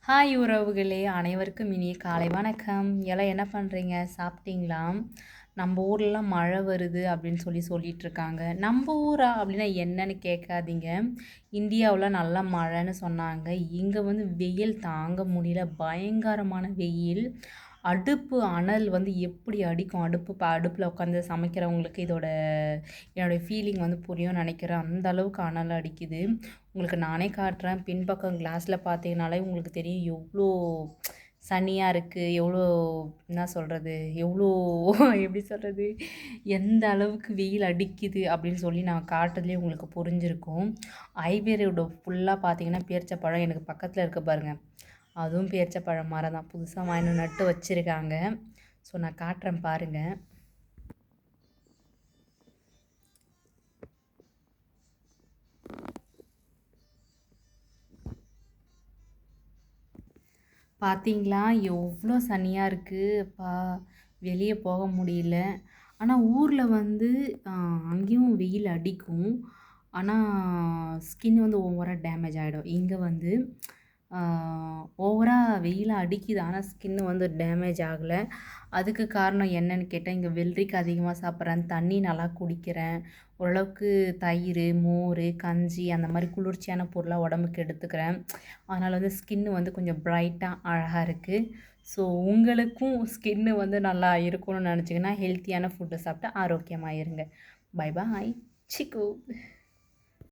Hi உறவுகளே, அனைவருக்கும் இனிய காலை வணக்கம். எல்லாம் என்ன பண்ணுறீங்க? சாப்பிட்டீங்களா? நம்ம ஊர்லலாம் மழை வருது அப்படின்னு சொல்லிட்டு இருக்காங்க. நம்ம ஊரா அப்படின்னா என்னன்னு கேட்காதீங்க. இந்தியாவில் நல்லா மழைன்னு சொன்னாங்க. இங்கே வந்து வெயில் தாங்க முடியல. பயங்கரமான வெயில். அடுப்பு அனல் வந்து எப்படி அடிக்கும், அடுப்பில் உட்காந்து சமைக்கிறவங்களுக்கு என்னுடைய ஃபீலிங் வந்து புரியும்னு நினைக்கிறேன். அந்த அளவுக்கு அனல் அடிக்குது. உங்களுக்கு நானே காட்டுறேன். பின்பக்கம் கிளாஸில் பார்த்தீங்கனாலே உங்களுக்கு தெரியும் எவ்வளோ சன்னியாக இருக்குது, எவ்வளோ என்ன சொல்கிறது, எவ்வளோ எப்படி சொல்கிறது, எந்த அளவுக்கு வெயில் அடிக்குது அப்படின்னு சொல்லி நான் காட்டுறதுலேயே உங்களுக்கு புரிஞ்சிருக்கும். ஹைவே ரோடு ஃபுல்லாக பார்த்தீங்கன்னா பேரிச்சப்பழம் எனக்கு பக்கத்தில் இருக்க பாருங்கள். அதுவும் பேரிச்சப்பழம் மரம் தான். புதுசாக வாங்கிட்டு நட்டு வச்சுருக்காங்க. ஸோ நான் காட்டுறேன் பாருங்கள். பார்த்தீங்களா எவ்வளோ சனியாக இருக்குது. வெளியே போக முடியல. ஆனால் ஊரில் வந்து அங்கேயும் வெயில் அடிக்கும். ஆனால் ஸ்கின் வந்து ஓவராக டேமேஜ் ஆகிடும். இங்கே வந்து ஓவராக வெயில் அடிக்குது, ஆனால் ஸ்கின்னு வந்து டேமேஜ் ஆகலை. அதுக்கு காரணம் என்னன்னு கேட்டால், இங்கே வெள்ளரிக்காய் அதிகமாக சாப்பிட்றேன், தண்ணி நல்லா குடிக்கிறேன், ஓரளவுக்கு தயிர், மோர், கஞ்சி அந்த மாதிரி குளிர்ச்சியான பொருளாக உடம்புக்கு எடுத்துக்கிறேன். அதனால் வந்து ஸ்கின்னு வந்து கொஞ்சம் பிரைட்டாக அழகாக இருக்குது. ஸோ உங்களுக்கும் ஸ்கின்னு வந்து நல்லா இருக்கணும்னு நினச்சிங்கன்னா ஹெல்த்தியான ஃபுட்டு சாப்பிட்டு ஆரோக்கியமாக இருங்க. Bye bye. சிக்கு.